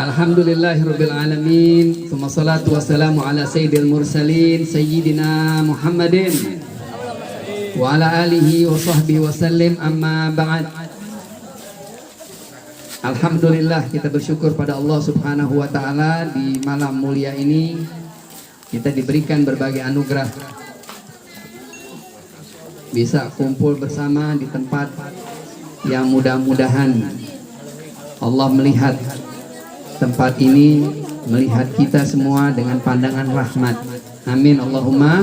Alhamdulillahirabbil alamin. Tsumma salatu wassalamu ala sayyidil mursalin sayyidina Muhammadin wa ala alihi wa sahbihi wasallim, amma ba'd. Alhamdulillah, kita bersyukur pada Allah Subhanahu wa taala di malam mulia ini kita diberikan berbagai anugerah. Bisa kumpul bersama di tempat yang mudah-mudahan Allah melihat tempat ini, melihat kita semua dengan pandangan rahmat. Amin Allahumma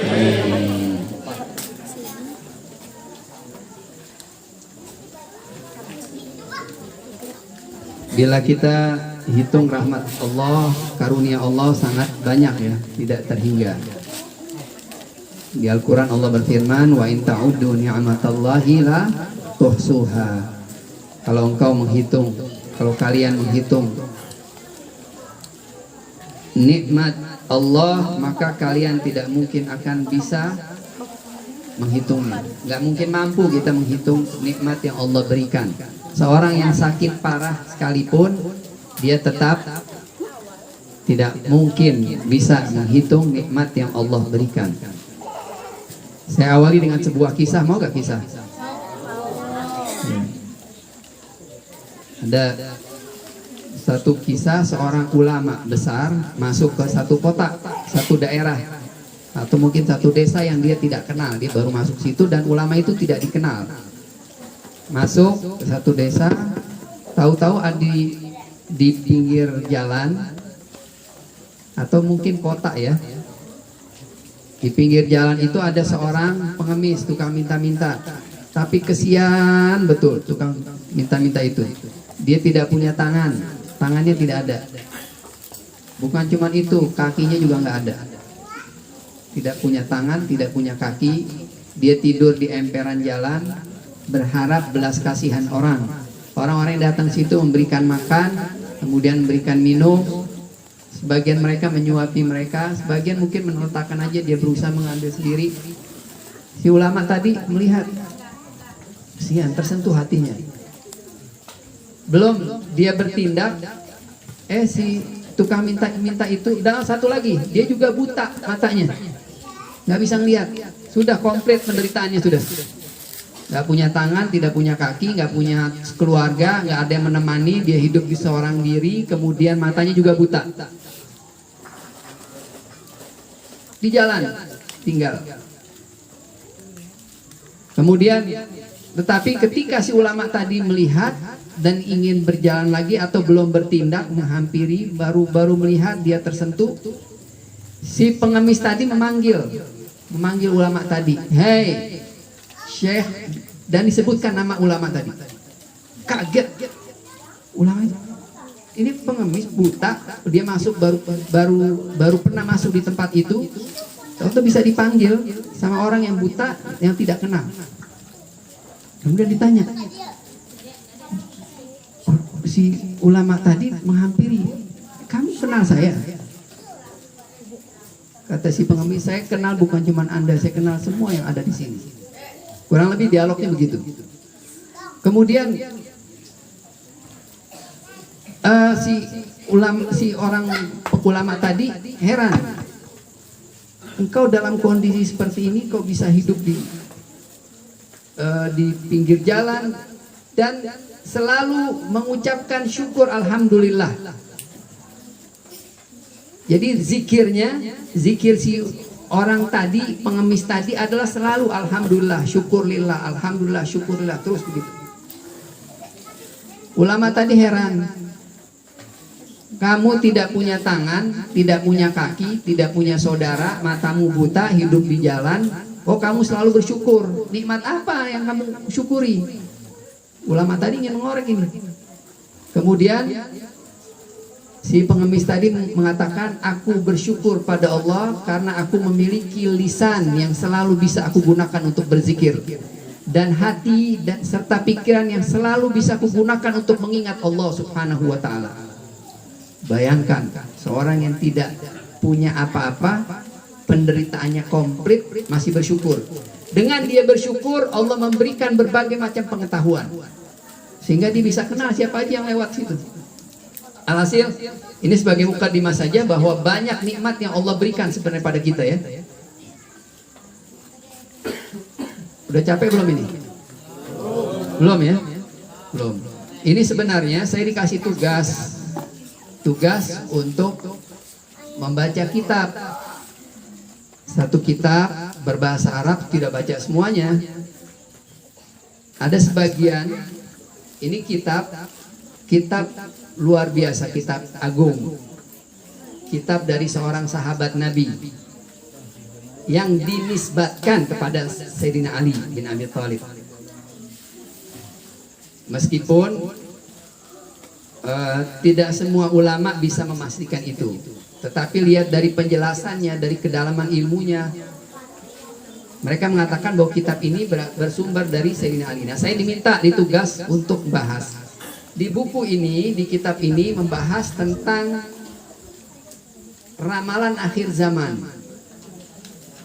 amin. Bila kita hitung rahmat Allah, karunia Allah sangat banyak ya, tidak terhingga. Di Al-Quran Allah berfirman, wa in ta'uddu ni'matallahi la tuhsuha. Kalau engkau menghitung, kalau kalian menghitung nikmat Allah, maka kalian tidak mungkin akan bisa menghitungnya. Gak mungkin mampu kita menghitung nikmat yang Allah berikan. Seorang yang sakit parah sekalipun, dia tetap tidak mungkin bisa menghitung nikmat yang Allah berikan. Saya awali dengan sebuah kisah, mau gak kisah? Ada satu kisah seorang ulama besar masuk ke satu kota, satu daerah, atau mungkin satu desa yang dia tidak kenal. Dia baru masuk situ dan ulama itu tidak dikenal. Masuk ke satu desa, tahu-tahu di pinggir jalan atau mungkin kota ya. Di pinggir jalan itu ada seorang pengemis, tukang minta-minta. Tapi kesian betul tukang minta-minta itu. Dia tidak punya tangan, tangannya tidak ada. Bukan cuma itu, kakinya juga nggak ada. Tidak punya tangan, tidak punya kaki. Dia tidur di emperan jalan, berharap belas kasihan orang. Orang-orang yang datang situ memberikan makan, kemudian memberikan minum. Sebagian mereka menyuapi mereka, sebagian mungkin menotakkan aja, dia berusaha mengambil sendiri. Si ulama tadi melihat, kasihan, tersentuh hatinya. Belum dia bertindak, si tukang minta itu, dan satu lagi, dia juga buta matanya, nggak bisa ngeliat. Sudah komplit penderitaannya sudah. Nggak punya tangan, tidak punya kaki, nggak punya keluarga, nggak ada yang menemani, dia hidup di seorang diri, kemudian matanya juga buta. Di jalan tinggal. Kemudian, tetapi ketika si ulama tadi melihat dan ingin berjalan lagi atau belum bertindak menghampiri, baru melihat dia tersentuh, si pengemis tadi memanggil ulama tadi, "Hei Syekh," dan disebutkan nama ulama tadi. Kaget ulama itu. Ini pengemis buta, dia masuk baru pernah masuk di tempat itu, atau bisa dipanggil sama orang yang buta yang tidak kenal. Kemudian ditanya, si ulama tadi menghampiri, "Kamu kenal saya?" Kata si pengemis, "Saya kenal, bukan cuma Anda, saya kenal semua yang ada di sini." Kurang lebih dialognya begitu. Kemudian si orang ulama tadi heran, "Engkau dalam kondisi seperti ini kok bisa hidup di pinggir jalan dan selalu mengucapkan syukur alhamdulillah." Jadi zikir si orang tadi, pengemis tadi adalah selalu alhamdulillah, syukurlillah, alhamdulillah, syukurlillah, terus begitu. Ulama tadi heran, "Kamu tidak punya tangan, tidak punya kaki, tidak punya saudara, matamu buta, hidup di jalan, kok kamu selalu bersyukur? Nikmat apa yang kamu syukuri?" Ulama tadi ingin mengorek ini. Kemudian si pengemis tadi mengatakan, "Aku bersyukur pada Allah karena aku memiliki lisan yang selalu bisa aku gunakan untuk berzikir, dan hati dan serta pikiran yang selalu bisa aku gunakan untuk mengingat Allah Subhanahu wa taala." Bayangkan, seorang yang tidak punya apa-apa, penderitaannya komplit, masih bersyukur. Dengan dia bersyukur, Allah memberikan berbagai macam pengetahuan, sehingga dia bisa kenal siapa aja yang lewat situ. Alhasil, ini sebagai mukadimah saja bahwa banyak nikmat yang Allah berikan sebenarnya pada kita ya. Udah capek belum ini? Belum ya? Belum. Ini sebenarnya saya dikasih tugas untuk membaca kitab. Satu kitab berbahasa Arab, tidak baca semuanya. Ada sebagian, ini kitab luar biasa, kitab agung, kitab dari seorang sahabat Nabi yang dinisbatkan kepada Sayyidina Ali bin Abi Thalib. Meskipun tidak semua ulama bisa memastikan itu, tetapi lihat dari penjelasannya, dari kedalaman ilmunya, mereka mengatakan bahwa kitab ini bersumber dari Sayyidina Ali. Nah, saya diminta ditugas untuk bahas. Di buku ini, di kitab ini membahas tentang ramalan akhir zaman,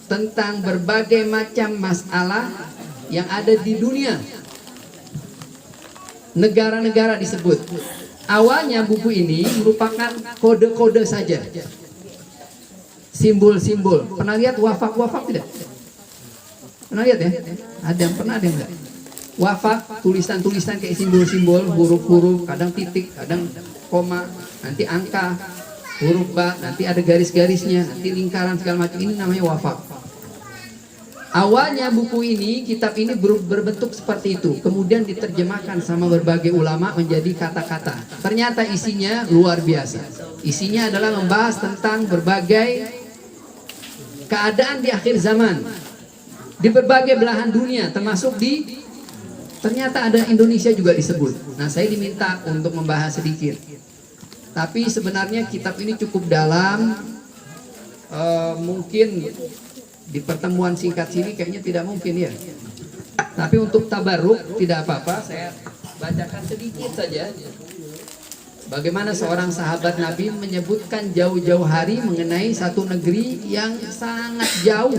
tentang berbagai macam masalah yang ada di dunia. Negara-negara disebut. Awalnya buku ini merupakan kode-kode saja, simbol-simbol. Pernah lihat wafak-wafak tidak? Pernah lihat ya? Ada yang pernah, ada yang enggak? Wafak, tulisan-tulisan kayak simbol-simbol, huruf-huruf, kadang titik, kadang koma, nanti angka, huruf ba, nanti ada garis-garisnya, nanti lingkaran segala macam. Ini namanya wafak. Awalnya buku ini, kitab ini berbentuk seperti itu, kemudian diterjemahkan sama berbagai ulama menjadi kata-kata. Ternyata isinya luar biasa. Isinya adalah membahas tentang berbagai keadaan di akhir zaman, di berbagai belahan dunia, termasuk ternyata ada Indonesia juga disebut. Nah, saya diminta untuk membahas sedikit. Tapi sebenarnya kitab ini cukup dalam. Mungkin di pertemuan singkat sini kayaknya tidak mungkin ya. Tapi untuk tabarruk tidak apa-apa, saya bacakan sedikit saja. Bagaimana seorang sahabat Nabi menyebutkan jauh-jauh hari mengenai satu negeri yang sangat jauh.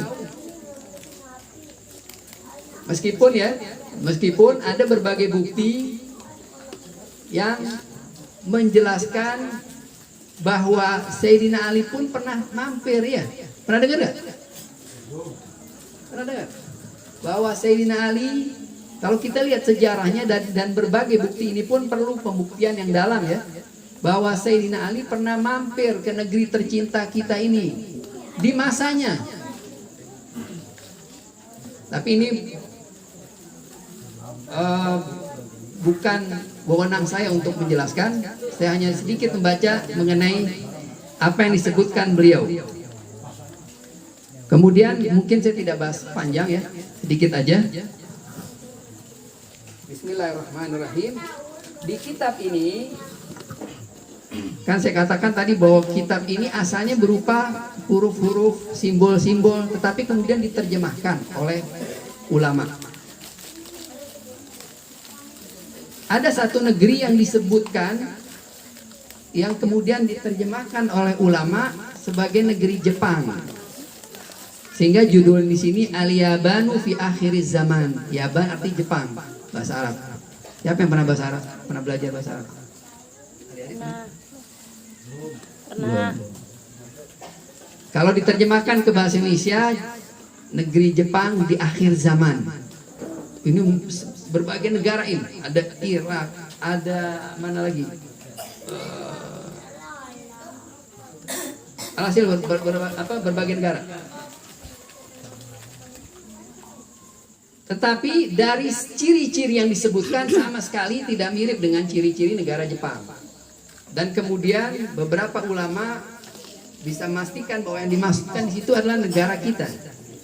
Meskipun ada berbagai bukti yang menjelaskan bahwa Sayyidina Ali pun pernah mampir ya. Pernah dengar nggak? Pernah dengar? Bahwa Sayyidina Ali, kalau kita lihat sejarahnya dan berbagai bukti ini pun perlu pembuktian yang dalam ya. Bahwa Sayyidina Ali pernah mampir ke negeri tercinta kita ini di masanya. Tapi ini bukan wewenang saya untuk menjelaskan. Saya hanya sedikit membaca mengenai apa yang disebutkan beliau. Kemudian mungkin saya tidak bahas panjang ya, sedikit aja. Bismillahirrahmanirrahim. Di kitab ini, kan saya katakan tadi bahwa kitab ini asalnya berupa huruf-huruf, simbol-simbol, tetapi kemudian diterjemahkan oleh ulama. Ada satu negeri yang disebutkan, yang kemudian diterjemahkan oleh ulama sebagai negeri Jepang. Sehingga judul di sini Al-Yabanu fi akhiriz zaman. Yaban arti Jepang, bahasa Arab. Siapa yang pernah bahasa Arab? Pernah belajar bahasa Arab? Pernah. Kalau diterjemahkan ke bahasa Indonesia, negeri Jepang di akhir zaman. Ini berbagai negara ini. Ada Irak, ada mana lagi? Alhasil berbagai negara. Tetapi dari ciri-ciri yang disebutkan sama sekali tidak mirip dengan ciri-ciri negara Jepang. Dan kemudian beberapa ulama bisa memastikan bahwa yang dimaksudkan di situ adalah negara kita,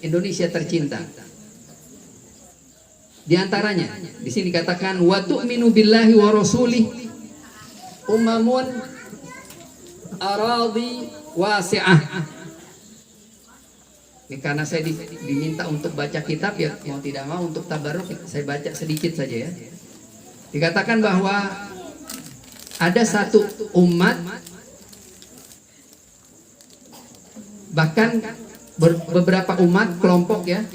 Indonesia tercinta. Di antaranya di sini dikatakan wa tu'minu billahi wa rasulih umamun aradi wasi'ah. Ini karena saya diminta untuk baca kitab ya, mau tidak mau untuk tabarruk saya baca sedikit saja ya. Dikatakan bahwa ada satu umat, bahkan beberapa umat kelompok ya,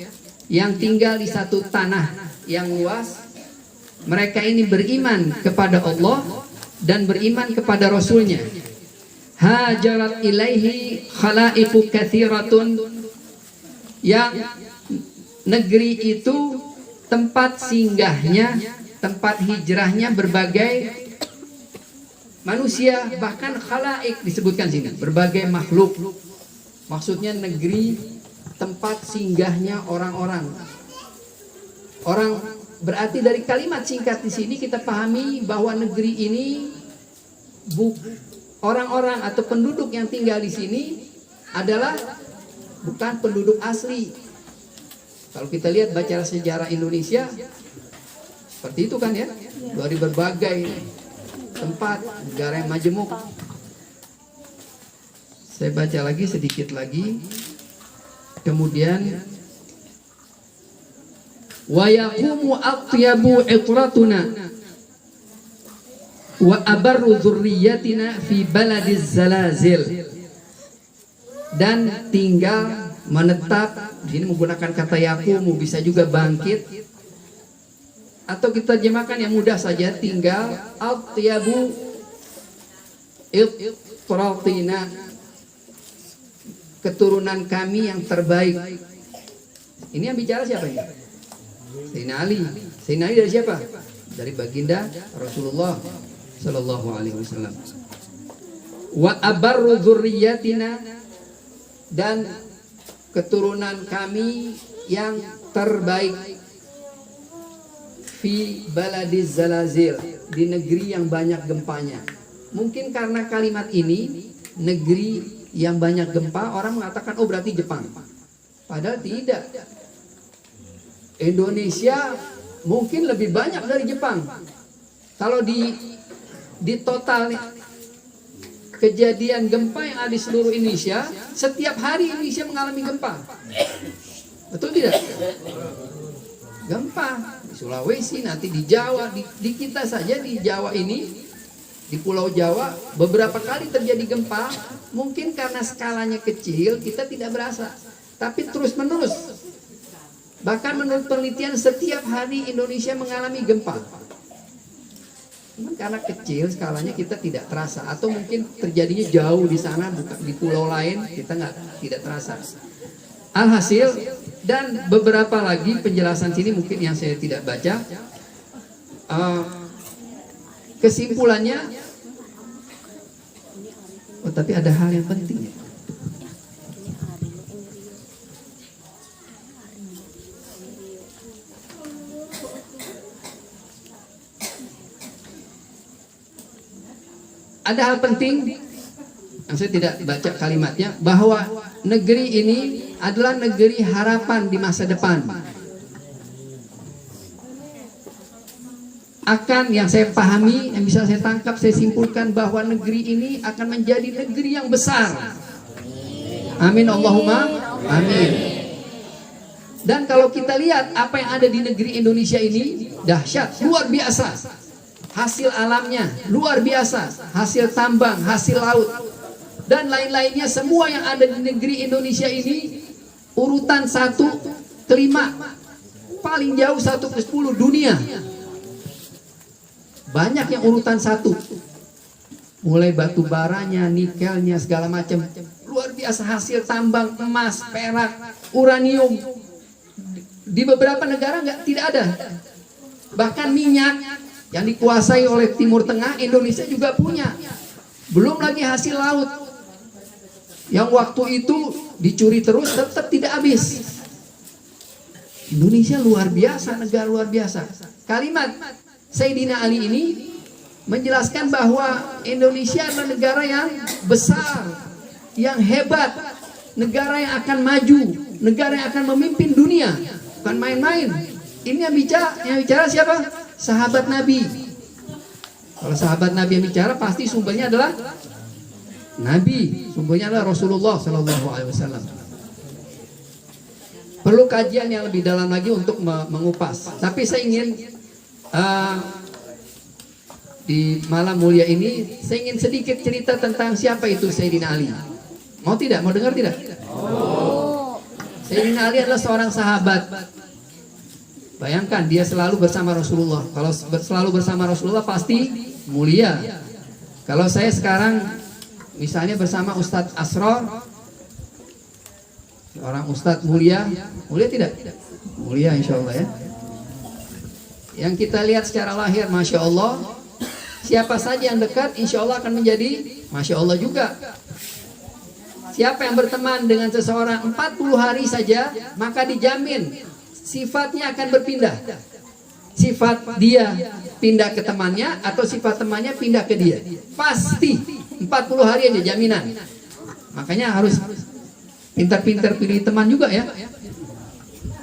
yang tinggal di satu tanah yang luas. Mereka ini beriman kepada Allah dan beriman kepada Rasulnya. Hajarat ilaihi khalaiqu katsiratun, yang negeri itu tempat singgahnya, tempat hijrahnya berbagai manusia, bahkan khalaik disebutkan sini, berbagai makhluk. Maksudnya negeri tempat singgahnya orang-orang. Orang berarti dari kalimat singkat di sini kita pahami bahwa negeri ini orang-orang atau penduduk yang tinggal di sini adalah bukan penduduk asli. Kalau kita lihat baca sejarah Indonesia seperti itu kan ya, dari berbagai tempat, negara yang majemuk. Saya baca lagi sedikit lagi. Kemudian wa yaqumu atyabu itratuna wa abarru dzurriyyatina fi baladiz zalazil, dan tinggal menetap di sini menggunakan kata yaqumu, bisa juga bangkit atau kita terjemahkan yang mudah saja, tinggal atyabu itratina, keturunan kami yang terbaik. Ini yang bicara siapa ini? Sayyidina Ali. Sayyidina Ali dari siapa? Dari baginda Rasulullah Sallallahu Alaihi Wasallam. Wa abarru dzurriyyatina, dan keturunan kami yang terbaik. Fi baladiz zalazil, di negeri yang banyak gempanya. Mungkin karena kalimat ini, negeri yang banyak gempa, orang mengatakan oh berarti Jepang. Padahal tidak. Indonesia mungkin lebih banyak dari Jepang. Kalau di total kejadian gempa yang ada di seluruh Indonesia, setiap hari Indonesia mengalami gempa. Betul tidak? Gempa di Sulawesi, nanti di Jawa, di kita saja di Jawa ini, di Pulau Jawa beberapa kali terjadi gempa. Mungkin karena skalanya kecil kita tidak berasa, tapi terus menerus. Bahkan menurut penelitian setiap hari Indonesia mengalami gempa. Karena kecil skalanya kita tidak terasa, atau mungkin terjadinya jauh di sana, bukan di pulau lain, kita tidak terasa. Alhasil, dan beberapa lagi penjelasan sini mungkin yang saya tidak baca. Kesimpulannya, oh tapi ada hal yang penting ya. Ada hal penting yang saya tidak baca kalimatnya, bahwa negeri ini adalah negeri harapan di masa depan. Akan yang saya pahami, yang bisa saya tangkap, saya simpulkan bahwa negeri ini akan menjadi negeri yang besar. Amin Allahumma amin. Dan kalau kita lihat apa yang ada di negeri Indonesia ini, dahsyat, luar biasa. Hasil alamnya luar biasa, hasil tambang, hasil laut, dan lain-lainnya, semua yang ada di negeri Indonesia ini urutan 1 ke 5, paling jauh 1 ke 10 dunia. Banyak yang urutan 1, mulai batu baranya, nikelnya, segala macam, luar biasa. Hasil tambang emas, perak, uranium di beberapa negara tidak ada. Bahkan minyak yang dikuasai oleh Timur Tengah, Indonesia juga punya. Belum lagi hasil laut yang waktu itu dicuri terus tetap tidak habis. Indonesia luar biasa, negara luar biasa. Kalimat Sayyidina Ali ini menjelaskan bahwa Indonesia adalah negara yang besar, yang hebat, negara yang akan maju, negara yang akan memimpin dunia, bukan main-main. Ini yang bicara siapa? Sahabat Nabi. Kalau sahabat Nabi yang bicara, pasti sumbernya adalah Nabi, sumbernya adalah Rasulullah Sallallahu Alaihi Wasallam. Perlu kajian yang lebih dalam lagi untuk mengupas. Tapi saya ingin di malam mulia ini, saya ingin sedikit cerita tentang siapa itu Sayyidina Ali. Mau tidak? Mau dengar tidak? Sayyidina Ali adalah seorang sahabat. Bayangkan dia selalu bersama Rasulullah. Kalau selalu bersama Rasulullah pasti mulia, Kalau saya sekarang misalnya bersama Ustadz Asror, seorang Ustadz mulia tidak? Mulia insya Allah ya. Yang kita lihat secara lahir, Masya Allah, siapa saja yang dekat, insya Allah akan menjadi Masya Allah juga. Siapa yang berteman dengan seseorang 40 hari saja, maka dijamin sifatnya akan berpindah. Sifat dia pindah ke temannya, atau sifat temannya pindah ke dia. Pasti 40 hari aja jaminan. Makanya harus pintar-pintar pilih teman juga ya.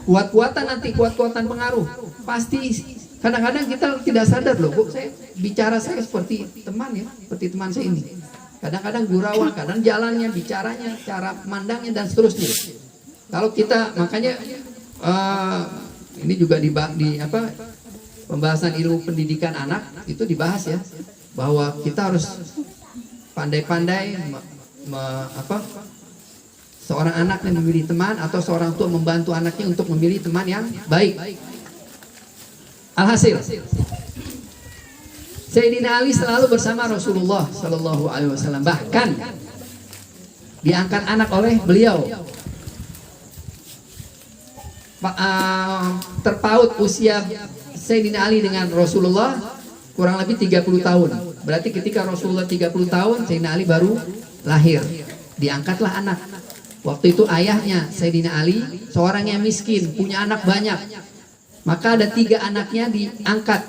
Kuat-kuatan nanti, kuat-kuatan pengaruh. Pasti kadang-kadang kita tidak sadar loh, Bu, saya bicara saya seperti teman ya, seperti teman saya ini. Kadang-kadang gurauan, kadang jalannya, bicaranya, cara mandangnya dan seterusnya. Kalau kita makanya ini juga di apa pembahasan ilmu pendidikan anak itu dibahas ya, bahwa kita harus pandai-pandai seorang anak yang memilih teman, atau seorang tua membantu anaknya untuk memilih teman yang baik. Alhasil, Sayyidina Ali selalu bersama Rasulullah Shallallahu Alaihi Wasallam. Bahkan diangkat anak oleh beliau. Terpaut usia Sayyidina Ali dengan Rasulullah kurang lebih 30 tahun. Berarti ketika Rasulullah 30 tahun, Sayyidina Ali baru lahir. Diangkatlah anak. Waktu itu ayahnya Sayyidina Ali seorang yang miskin, punya anak banyak. Maka ada 3 anaknya diangkat,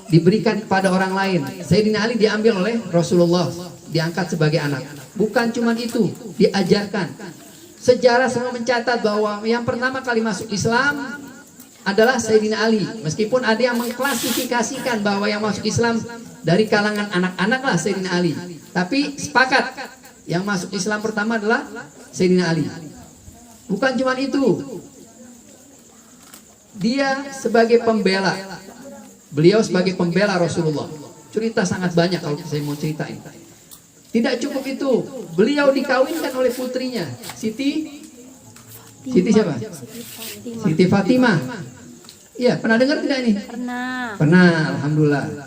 diberikan kepada orang lain. Sayyidina Ali diambil oleh Rasulullah, diangkat sebagai anak. Bukan cuma itu, diajarkan. Sejarah semua mencatat bahwa yang pertama kali masuk Islam adalah Sayyidina Ali. Meskipun ada yang mengklasifikasikan bahwa yang masuk Islam dari kalangan anak-anak lah Sayyidina Ali. Tapi sepakat, yang masuk Islam pertama adalah Sayyidina Ali. Bukan cuma itu, dia sebagai pembela, beliau sebagai pembela Rasulullah. Cerita sangat banyak kalau saya mau ceritain. Tidak cukup itu, beliau dikawinkan oleh putrinya Siti siapa? Siti Fatimah. Iya, pernah dengar tidak ini? Pernah, alhamdulillah.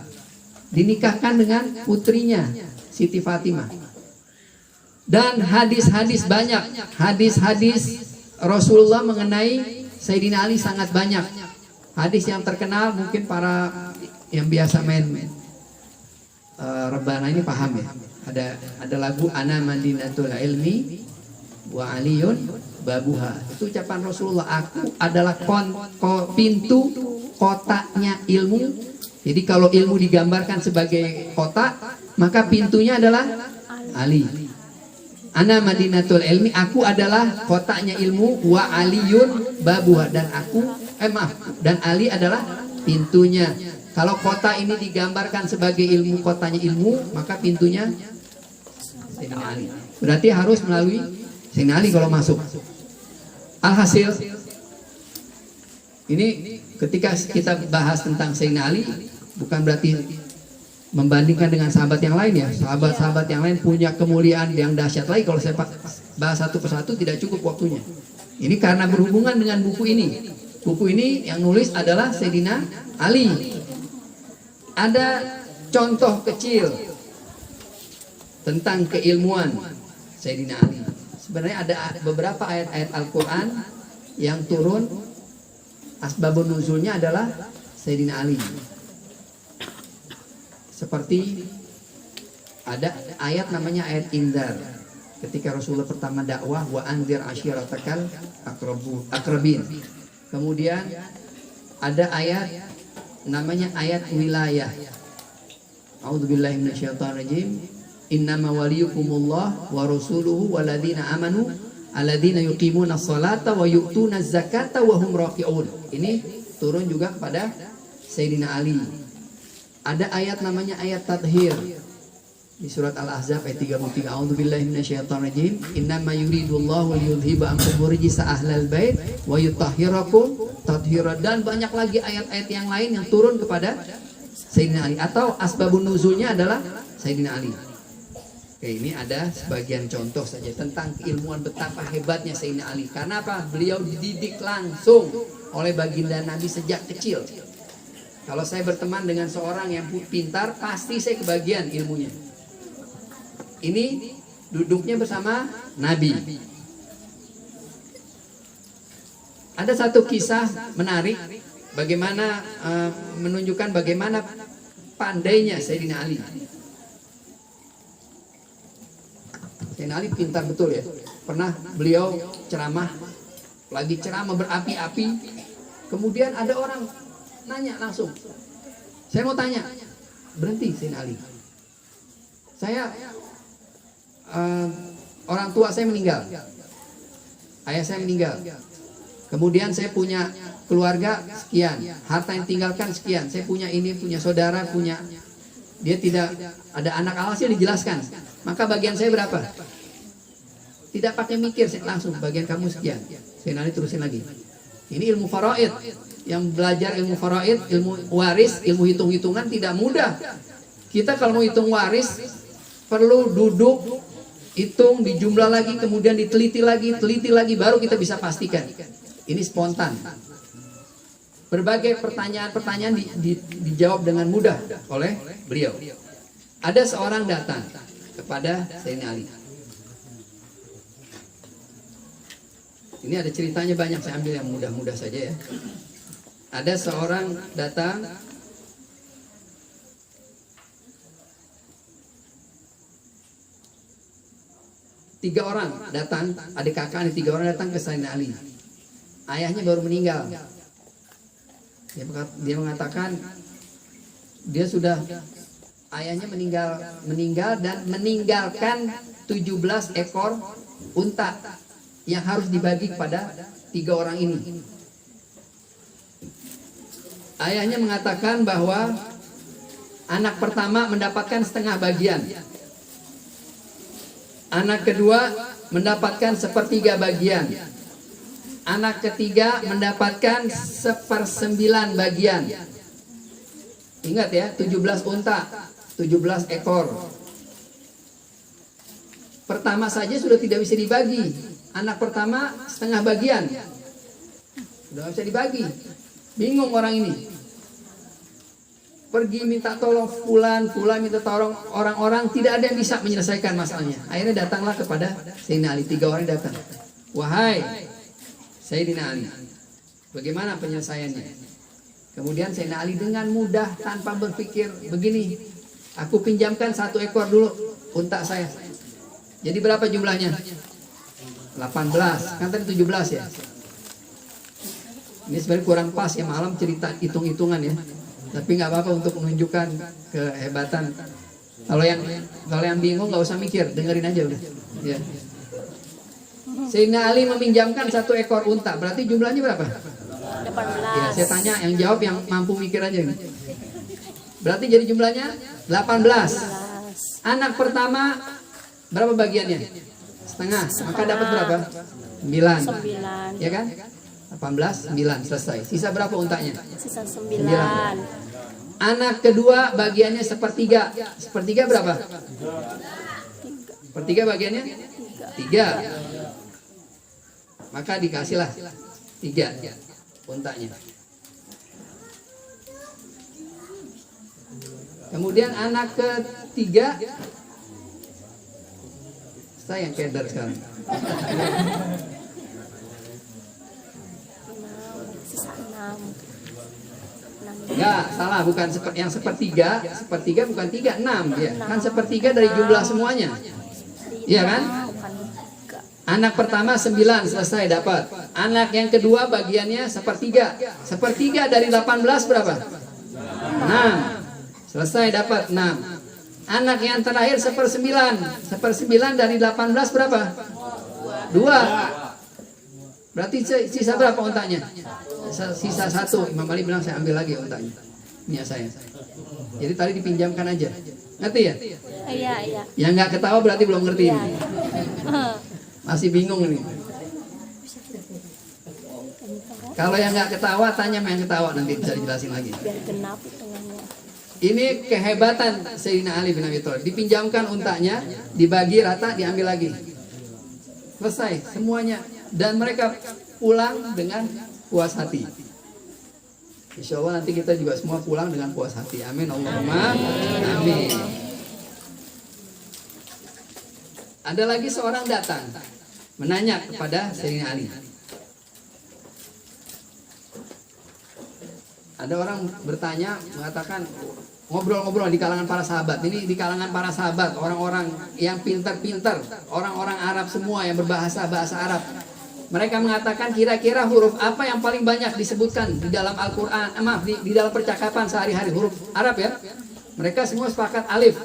Dinikahkan dengan putrinya Siti Fatimah. Dan hadis-hadis banyak, hadis-hadis Rasulullah mengenai Sayyidina Ali sangat banyak. Hadis yang terkenal mungkin para yang biasa main rebana ini paham ya. Ada lagu Ana Madinatul Ilmi wa Aliyun Babuha. Itu ucapan Rasulullah, aku adalah pintu kotaknya ilmu. Jadi kalau ilmu digambarkan sebagai kotak, maka pintunya adalah Ali. Ana Madinatul Ilmi, aku adalah kotaknya ilmu, wa Aliyun Babuha, dan dan Ali adalah pintunya. Kalau kota ini digambarkan sebagai ilmu, kotanya ilmu, maka pintunya Sayyidina Ali. Berarti harus melalui Sayyidina Ali kalau masuk. Alhasil, ini ketika kita bahas tentang Sayyidina Ali, bukan berarti membandingkan dengan sahabat yang lain ya. Sahabat-sahabat yang lain punya kemuliaan yang dahsyat lagi. Kalau saya bahas satu persatu tidak cukup waktunya. Ini karena berhubungan dengan buku ini. Buku ini yang nulis adalah Sayyidina Ali. Ada contoh kecil tentang keilmuan Sayyidina Ali. Sebenarnya ada beberapa ayat-ayat Al-Quran yang turun, asbabun nuzulnya adalah Sayyidina Ali. Seperti ada ayat namanya ayat Indar. Ketika Rasulullah pertama dakwah, wa anzir ashiratakal akrabin. Kemudian ada ayat namanya ayat wilayah. A'udzubillahi minasyaitonirrajim. Innama waliyukumullah wa rasuluhu waladina amanu alladzina yuqimuna sholata wa yu'tuna zakata wa hum raki'un. Ini turun juga kepada Sayyidina Ali. Ada ayat namanya ayat tathhir di surat Al-Ahzab ayat 33. A'udzubillahi minasyaitonirrajim. Innama yuridullahu liyudhiba ankum rijsa ahlal bait wa yutahhirakum tathhira. Dan banyak lagi ayat-ayat yang lain yang turun kepada Sayyidina Ali, atau asbabun nuzulnya adalah Sayyidina Ali. Oke, ini ada sebagian contoh saja tentang keilmuan betapa hebatnya Sayyidina Ali. Karena apa? Beliau dididik langsung oleh baginda Nabi sejak kecil. Kalau saya berteman dengan seorang yang pintar, pasti saya kebagian ilmunya. Ini duduknya bersama Nabi. Ada satu kisah menarik bagaimana menunjukkan bagaimana pandainya Sayyidina Ali. Sayyidina Ali pintar betul ya. Pernah beliau ceramah, lagi ceramah berapi-api, kemudian ada orang nanya langsung. Saya mau tanya, berhenti Sayyidina Ali. Saya orang tua saya meninggal, ayah saya meninggal. Kemudian saya punya keluarga sekian, harta yang tinggalkan sekian. Saya punya ini, punya saudara, punya. Dia tidak ada anak, alhasil dijelaskan. Maka bagian saya berapa? Tidak pakai mikir, langsung bagian kamu sekian. Saya nanti terusin lagi. Ini ilmu faraid. Yang belajar ilmu faraid, ilmu waris, ilmu hitung-hitungan tidak mudah. Kita kalau mau hitung waris perlu duduk, hitung, dijumlah lagi, kemudian teliti lagi, baru kita bisa pastikan. Ini spontan. Berbagai pertanyaan-pertanyaan dijawab dengan mudah oleh beliau. Ada seorang datang kepada Sayyidina Ali. Ini ada ceritanya banyak, saya ambil yang mudah-mudah saja ya. Ada seorang datang, tiga orang datang, adik kakak, ada 3 orang datang ke Sayyidina Ali. Ayahnya baru meninggal. Dia mengatakan dia sudah, ayahnya meninggal dan meninggalkan 17 ekor unta yang harus dibagi kepada 3 orang ini. Ayahnya mengatakan bahwa anak pertama mendapatkan setengah bagian, anak kedua mendapatkan 1/3 bagian, anak ketiga mendapatkan 1/9 bagian. Ingat ya, 17 unta, 17 ekor. Pertama saja sudah tidak bisa dibagi. Anak pertama setengah bagian, sudah bisa dibagi. Bingung orang ini. Pergi minta tolong fulan minta tolong orang-orang, tidak ada yang bisa menyelesaikan masalahnya. Akhirnya datanglah kepada Sayyidina Ali. 3 orang datang. Wahai Sayyidina Ali, bagaimana penyelesaiannya? Kemudian Sayyidina Ali dengan mudah tanpa berpikir begini, aku pinjamkan 1 ekor dulu unta saya. Jadi berapa jumlahnya? 18, kan tadi 17 ya. Ini sebenarnya kurang pas ya, malam cerita hitung-hitungan ya. Tapi nggak apa-apa untuk menunjukkan kehebatan. Kalau yang bingung nggak usah mikir, dengerin aja udah. Ya. Sayyidina Ali meminjamkan 1 ekor unta, berarti jumlahnya berapa? 18. Ya, saya tanya yang jawab yang mampu mikir aja nih. Berarti jadi jumlahnya 18. Anak pertama berapa bagiannya? Setengah. Maka dapat berapa? 9. 9. Ya kan? 18, 9 selesai. Sisa berapa untanya? Sisa 9. Anak kedua bagiannya 1/3. 1/3 berapa? 1/3 bagiannya? 3. Maka dikasihlah 3 untanya. Kemudian anak ketiga, saya yang keder sekarang. Sisa 6. Enggak, salah, bukan yang 1/3. 1/3 bukan 3, 6 ya. Kan 1/3 dari jumlah semuanya. Iya kan? Anak pertama 9 selesai dapat. Anak yang kedua bagiannya 1/3. 1/3 dari 18 berapa? 6. Selesai dapat 6. Anak yang terakhir 1/9. 1/9 dari 18 berapa? 2. Berarti sisa berapa untanya? Sisa 1. Imam Ali bilang saya ambil lagi untanya. Ini saya. Jadi tadi dipinjamkan aja. Ngerti ya? Iya, iya. Yang nggak ketawa berarti belum ngerti Iya. ini. Masih bingung nih. Kalau yang nggak ketawa tanya sama yang ketawa, nanti bisa dijelasin lagi. Biar genap hitungannya. Ini kehebatan Sayyidina Ali bin Abi Thalib. Dipinjamkan untanya, dibagi rata, diambil lagi. Selesai semuanya. Dan mereka pulang dengan puas hati. Insya Allah nanti kita juga semua pulang dengan puas hati. Amin. Allahumma amin. Ada lagi seorang datang menanya kepada Sayyidina Ali. Ada orang bertanya, mengatakan, ngobrol-ngobrol di kalangan para sahabat. Ini di kalangan para sahabat, orang-orang yang pintar-pintar, orang-orang Arab semua yang berbahasa Arab. Mereka mengatakan kira-kira huruf apa yang paling banyak disebutkan di dalam Al-Quran, di dalam percakapan sehari-hari, huruf Arab ya. Mereka semua sepakat alif.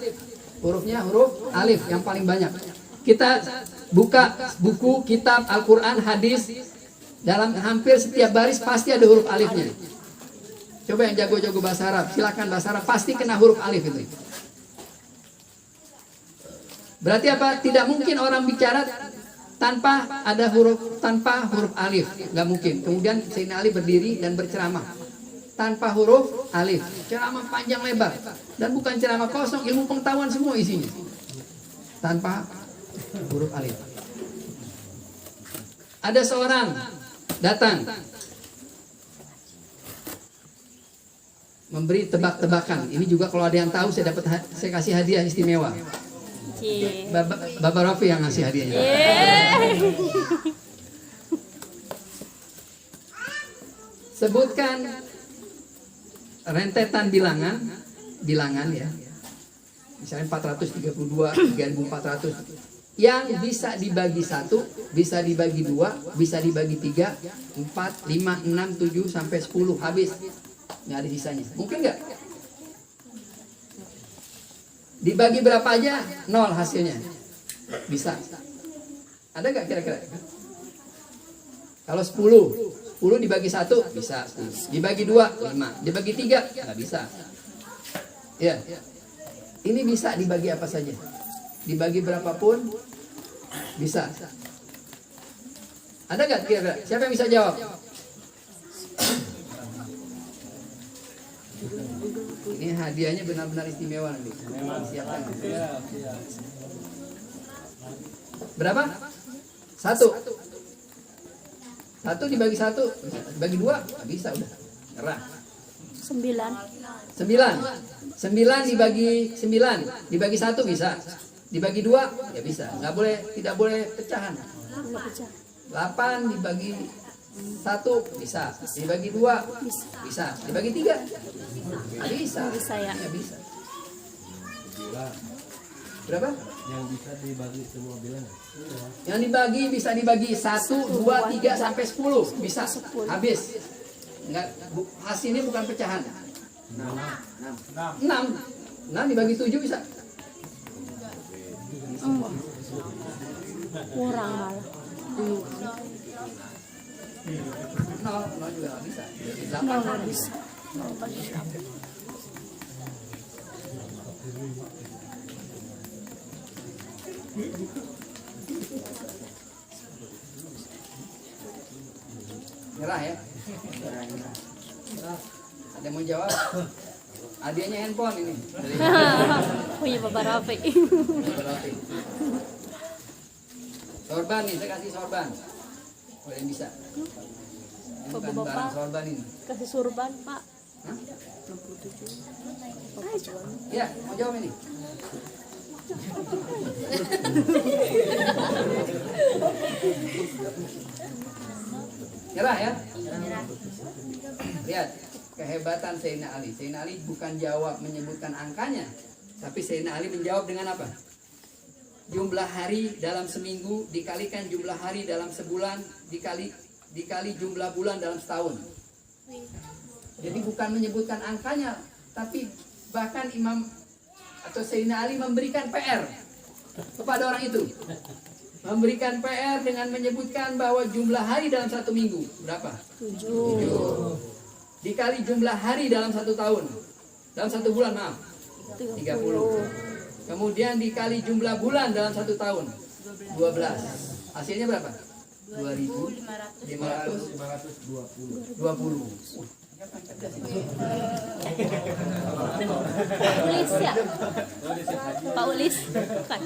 Hurufnya huruf alif yang paling banyak. Kita buka buku, kitab, Al-Quran, hadis, dalam hampir setiap baris pasti ada huruf alifnya. Coba yang jago-jago bahasa Arab, silakan bahasa Arab, pasti kena huruf alif itu. Berarti apa? Tidak mungkin orang bicara tanpa ada huruf alif, nggak mungkin. Kemudian Sayyidina Ali berdiri dan berceramah tanpa huruf alif, ceramah panjang lebar, dan bukan ceramah kosong, ilmu pengetahuan semua isinya tanpa huruf alif. Ada seorang datang memberi tebak-tebakan. Ini juga kalau ada yang tahu saya kasih hadiah istimewa. Bapak Rafi yang ngasih hadiahnya. Sebutkan rentetan bilangan ya. Misalnya 432, 3400 yang bisa dibagi 1, bisa dibagi 2, bisa dibagi 3, 4, 5, 6, 7 sampai 10 habis. Nggak ada sisanya. Mungkin nggak? Dibagi berapa aja? 0 hasilnya. Bisa. Ada nggak kira-kira? Kalau 10 dibagi 1 bisa 10. Dibagi 2 5. Dibagi 3 nggak bisa. Ya. Ini bisa dibagi apa saja. Dibagi berapapun bisa. Ada nggak kira-kira? Siapa yang bisa jawab? Ini hadiahnya benar-benar istimewa nanti. Siapkan. Berapa? 1. 1 dibagi 1, dibagi 2, nggak bisa udah. Nyerah. 9. 9 dibagi 9, dibagi 1 bisa. Dibagi 2 ya bisa. Tidak boleh pecahan. 8 dibagi 1 bisa. Dibagi 2 bisa. Dibagi 3 bisa. Bisa ya. Ya bisa. Berapa? Yang bisa dibagi semua bilangan. Yang dibagi bisa dibagi 1, 2, 3 sampai 10 bisa. Habis. Enggak, hasilnya bukan pecahan. 6 dibagi 7 bisa. Kurang malah. 0 juga nggak bisa. 8 Nggak bisa. Nyerah ya. Ada yang mau jawab? Hadiahnya handphone ini. Punya Bapak Rafi. Sorban nih, saya kasih sorban. Oh, yang bisa. Ini bukan Bapak-bapak. barang sorban ini. Kasih surban, Pak. Hah? 67. Ya, mau jawab ini. Nyerah ya? Lihat kehebatan Sayyidina Ali. Sayyidina Ali bukan jawab menyebutkan angkanya, tapi Sayyidina Ali menjawab dengan apa? Jumlah hari dalam seminggu dikalikan jumlah hari dalam sebulan dikali jumlah bulan dalam setahun. Jadi bukan menyebutkan angkanya, tapi bahkan Imam atau Sayyidina Ali memberikan PR kepada orang itu. Memberikan PR dengan menyebutkan bahwa jumlah hari dalam satu minggu berapa? 7. Dikali jumlah hari dalam satu tahun, dalam satu bulan, maaf, 30. Kemudian dikali jumlah bulan dalam satu tahun, 12. Hasilnya berapa? 2.520. Ulis ya? Pak Ulis? Bukan.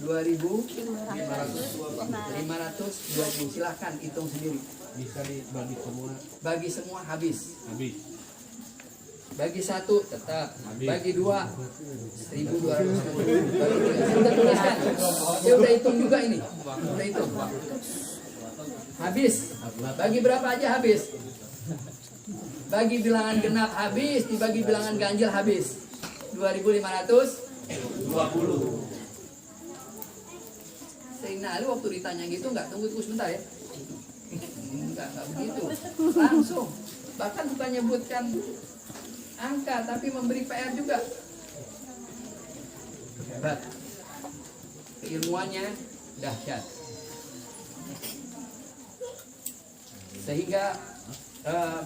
2.520. Silahkan hitung sendiri. Bisa dibagi semua Bagi semua habis. habis. Bagi 1 tetap, bagi 2 1.260. Sudah tuliskan. Saya udah hitung juga ini. Udah hitung. Habis. Bagi berapa aja habis? Bagi bilangan genap habis, dibagi bilangan ganjil habis. 2.520. Sayyidina Ali waktu ditanya gitu nggak tunggu sebentar ya. Enggak begitu. Langsung. Bahkan bukan nyebutkan angka tapi memberi PR juga. Hebat. Keilmuannya dahsyat. Sehingga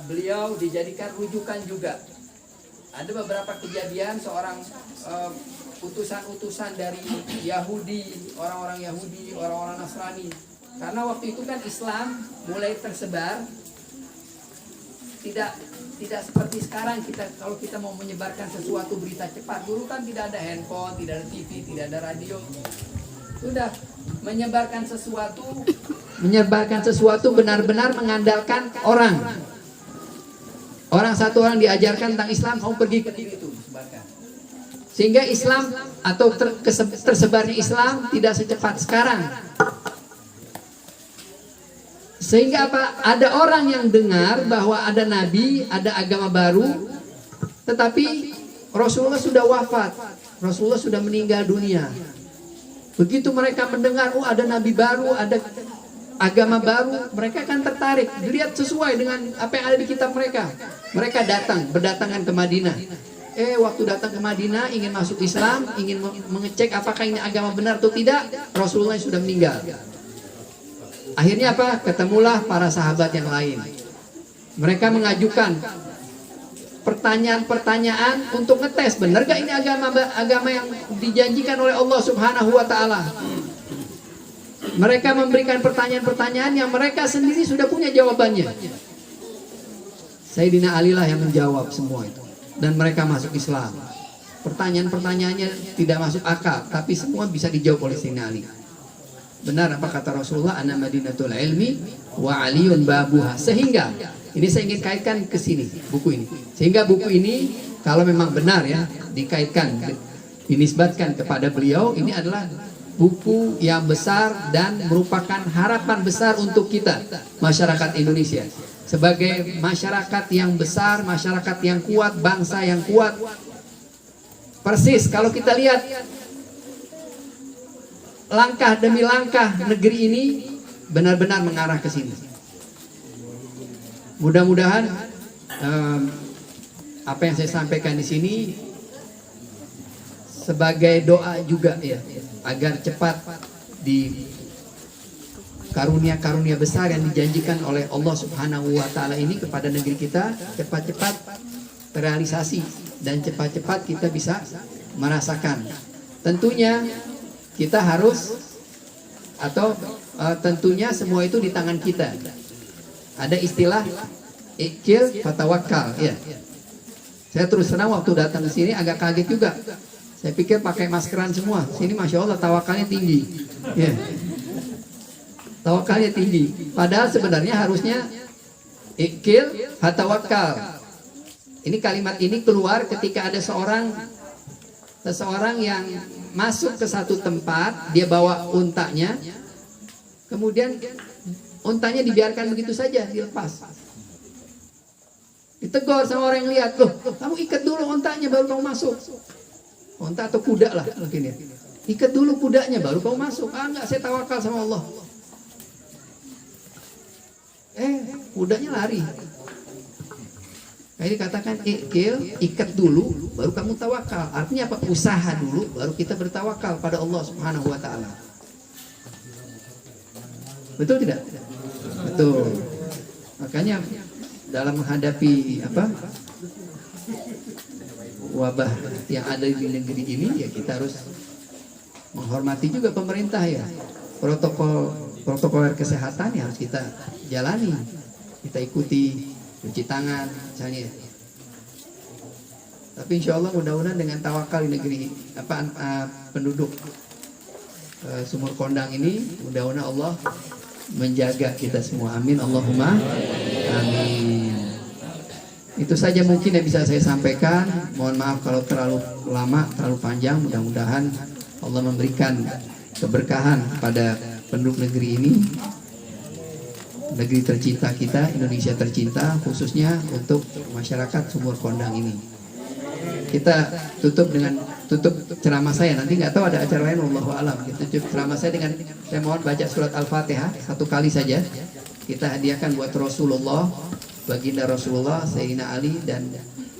beliau dijadikan rujukan juga. Ada beberapa kejadian seorang utusan-utusan dari Yahudi, orang-orang Yahudi, orang-orang Nasrani. Karena waktu itu kan Islam mulai tersebar, tidak seperti sekarang kalau kita mau menyebarkan sesuatu berita cepat. Dulu kan tidak ada handphone, tidak ada TV, tidak ada radio. Sudah menyebarkan sesuatu benar-benar mengandalkan orang. Satu orang diajarkan tentang Islam, kamu pergi ke diri itu sebarkan. Sehingga Islam atau tersebarnya Islam tidak secepat sekarang. Sehingga apa? Ada orang yang dengar bahwa ada nabi, ada agama baru, tetapi Rasulullah sudah wafat, Rasulullah sudah meninggal dunia. Begitu mereka mendengar, oh ada nabi baru, ada agama baru, mereka akan tertarik, dilihat sesuai dengan apa yang ada di kitab mereka. Mereka berdatangan ke Madinah. Waktu datang ke Madinah ingin masuk Islam, ingin mengecek apakah ini agama benar atau tidak, Rasulullah sudah meninggal. Akhirnya apa? Ketemulah para sahabat yang lain. Mereka mengajukan pertanyaan-pertanyaan untuk ngetes benar gak ini agama yang dijanjikan oleh Allah Subhanahu wa taala. Mereka memberikan pertanyaan-pertanyaan yang mereka sendiri sudah punya jawabannya. Sayyidina Ali lah yang menjawab semua itu. Dan mereka masuk Islam. Pertanyaan-pertanyaannya tidak masuk akal, tapi semua bisa dijawab oleh Sayyidina Ali. Benar apa kata Rasulullah, ana madinatul ilmi wa aliyun babuha. Sehingga ini saya ingin kaitkan ke sini buku ini. Sehingga buku ini kalau memang benar ya dikaitkan, dinisbatkan kepada beliau, ini adalah buku yang besar dan merupakan harapan besar untuk kita masyarakat Indonesia. Sebagai masyarakat yang besar, masyarakat yang kuat, bangsa yang kuat. Persis kalau kita lihat langkah demi langkah negeri ini benar-benar mengarah ke sini. Mudah-mudahan apa yang saya sampaikan di sini sebagai doa juga ya, agar cepat di karunia-karunia besar yang dijanjikan oleh Allah Subhanahu wa taala ini kepada negeri kita cepat-cepat terrealisasi dan cepat-cepat kita bisa merasakan. Tentunya kita harus tentunya semua itu di tangan kita. Ada istilah ikil fatawakal ya. Saya terus terang waktu datang ke sini agak kaget juga. Saya pikir pakai maskeran semua. Sini masya Allah tawakalnya tinggi. Ya. Tawakalnya tinggi. Padahal sebenarnya harusnya ikil fatawakal. Ini kalimat ini keluar ketika ada seseorang yang masuk ke satu tempat, dia bawa untanya, kemudian untanya dibiarkan begitu saja, dilepas. Ditegur sama orang yang lihat, loh, kamu ikat dulu untanya baru kamu masuk. Unta atau kuda lah mungkin ya. Ikat dulu kudanya baru kamu masuk. Enggak, saya tawakal sama Allah. Kudanya lari. Nah, ini katakan ikil, ikat dulu, baru kamu tawakal. Artinya apa? Usaha dulu, baru kita bertawakal pada Allah Subhanahu wa taala. Betul tidak? Betul. Makanya dalam menghadapi wabah yang ada di negeri ini, ya kita harus menghormati juga pemerintah ya. Protokol kesehatan yang harus kita jalani, kita ikuti. Cuci tangan misalnya. Tapi insya Allah mudah-mudahan dengan tawakal di negeri penduduk Sumur Kondang ini, mudah-mudahan Allah menjaga kita semua. Amin Allahumma amin. Itu saja mungkin yang bisa saya sampaikan. Mohon maaf kalau terlalu lama, terlalu panjang. Mudah-mudahan Allah memberikan keberkahan pada penduduk negeri ini, negeri tercinta kita, Indonesia tercinta, khususnya untuk masyarakat Sumur Kondang ini. Kita tutup ceramah saya. Nanti nggak tahu ada acara lain, wallahu alam. Kita tutup ceramah saya dengan, saya mohon baca surat Al-Fatihah satu kali saja. Kita hadiahkan buat Rasulullah, baginda Rasulullah, Sayyidina Ali, dan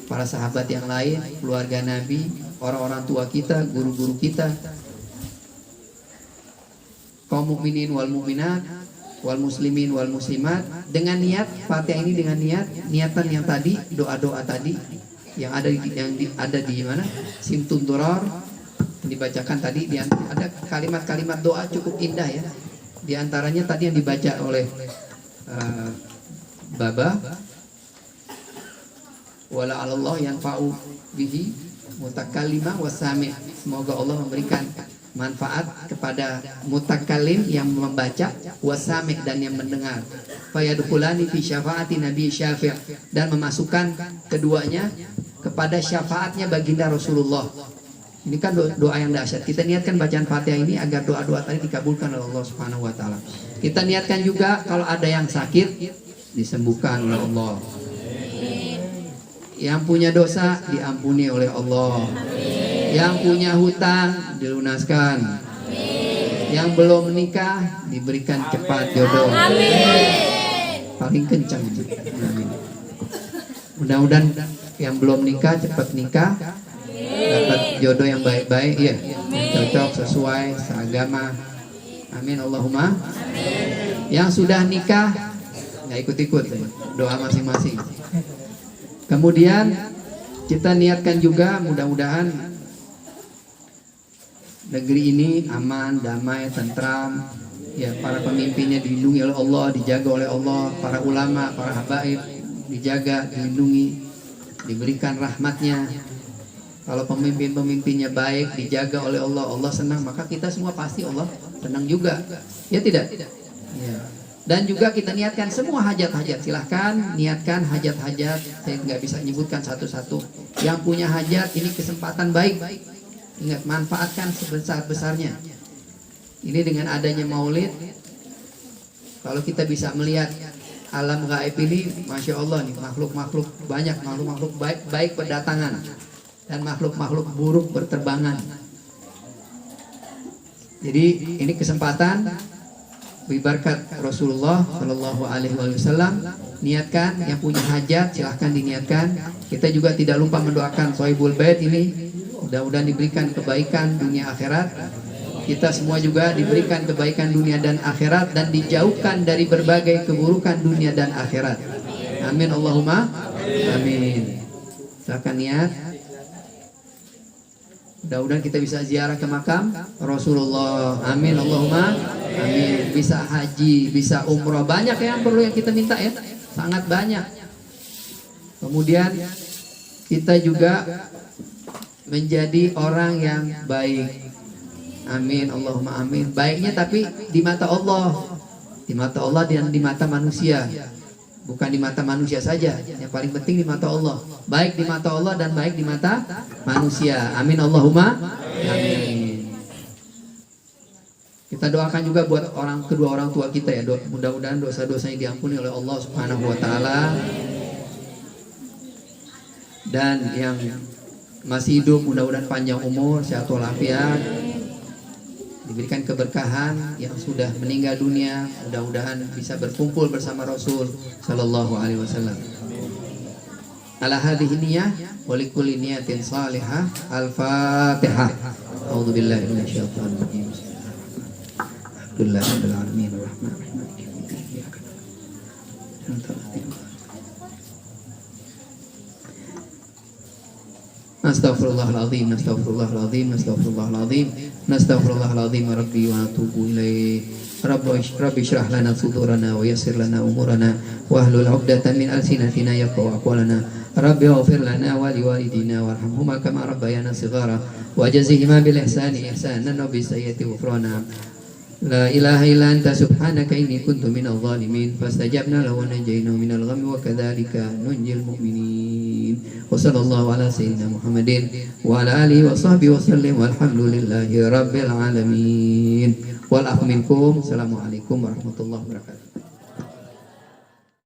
para sahabat yang lain, keluarga Nabi, orang-orang tua kita, guru-guru kita, kaum mukminin wal mukminat, wal muslimin wal muslimat, dengan niat Fatihah ini, dengan niatan yang tadi, doa-doa tadi yang ada di mana? Simtun Durar dibacakan tadi, ada kalimat-kalimat doa cukup indah ya. Di antaranya tadi yang dibaca oleh Baba, wala Allah yang fa'u bihi mutakallima wasami'. Semoga Allah memberikan manfaat kepada mutakallim yang membaca, wasami' dan yang mendengar. Fayadkhulani fi syafaati Nabi Syafi', dan memasukkan keduanya kepada syafaatnya baginda Rasulullah. Ini kan doa yang dahsyat. Kita niatkan bacaan Fatihah ini agar doa-doa tadi dikabulkan oleh Allah Subhanahu wa taala. Kita niatkan juga kalau ada yang sakit disembuhkan oleh Allah. Yang punya dosa diampuni oleh Allah. Yang punya hutang dilunaskan. Yang belum menikah diberikan cepat jodoh. Paling kencang itu. Amin. Mudah-mudahan yang belum nikah cepat nikah, dapat jodoh yang baik-baik, ya, cocok, sesuai, seagama. Amin Allahumma. Yang sudah nikah nggak ikut-ikut, doa masing-masing. Kemudian kita niatkan juga mudah-mudahan negeri ini aman, damai, tentram. Ya, para pemimpinnya dilindungi oleh Allah, dijaga oleh Allah, para ulama, para habaib dijaga, dilindungi, diberikan rahmatnya. Kalau pemimpin-pemimpinnya baik, dijaga oleh Allah, Allah senang, maka kita semua pasti Allah senang juga. Ya tidak? Ya. Dan juga kita niatkan semua hajat-hajat. Silahkan niatkan hajat-hajat. Saya nggak bisa menyebutkan satu-satu. Yang punya hajat, ini kesempatan baik. Ingat, manfaatkan sebesar-besarnya. Ini dengan adanya maulid, kalau kita bisa melihat alam gaib ini, masya Allah nih, makhluk-makhluk banyak, makhluk-makhluk baik berdatangan dan makhluk-makhluk buruk berterbangan. Jadi ini kesempatan berkat Rasulullah Shallallahu Alaihi Wasallam. Niatkan, yang punya hajat silahkan diniatkan. Kita juga tidak lupa mendoakan Sohibul Bait ini, mudah-mudahan diberikan kebaikan dunia akhirat. Kita semua juga diberikan kebaikan dunia dan akhirat, dan dijauhkan dari berbagai keburukan dunia dan akhirat. Amin Allahumma amin. Silakan niat. Mudah-mudahan kita bisa ziarah ke makam Rasulullah. Amin Allahumma amin. Bisa haji, bisa umroh. Banyak yang perlu yang kita minta ya. Sangat banyak. Kemudian kita juga menjadi orang yang baik. Amin Allahumma amin. Baiknya tapi di mata Allah. Di mata Allah dan di mata manusia. Bukan di mata manusia saja. Yang paling penting di mata Allah. Baik di mata Allah dan baik di mata manusia. Amin Allahumma amin. Kita doakan juga buat kedua orang tua kita ya. Mudah-mudahan dosa-dosanya diampuni oleh Allah Subhanahu wa taala. Dan yang masih hidup mudah-mudahan panjang umur, sehat walafiat, diberikan keberkahan. Yang sudah meninggal dunia mudah-mudahan bisa berkumpul bersama Rasul sallallahu alaihi wasallam. Ala hadhihi niyyah wa likulli niyatin salihah. Al-Fatihah. A'udzu billahi minasyaitonir rajim. Alhamdulillahirabbil alamin arrahmanir rahim. Astaghfirullahaladzim, astaghfirullahaladzim, astaghfirullahaladzim, astaghfirullahaladzim, Rabbi wa atubu ilaih. Rabbi syrah lana sudurana wa yassir lana umurana wa ahlul 'uqdatan min alsinatina yafqahu aqwalana. Rabbi ighfir lana wa liwalidina warhamhuma kama rabbayana shighara wa jazihima bil ihsani ihsanan wa bis sayyiati ghufrana. La ilaha illa anta subhanaka inni kuntu minadh dhalimin fastajabna lahu wa najaynahu minal ghammi wa kadzalika nunjil mu'minin. Wa sallallahu ala sayyidina Muhammadin wa ala alihi wa sahbihi wa sallim walhamdulillahi rabbil alamin. Wal afu minkum. Assalamualaikum warahmatullahi wabarakatuh.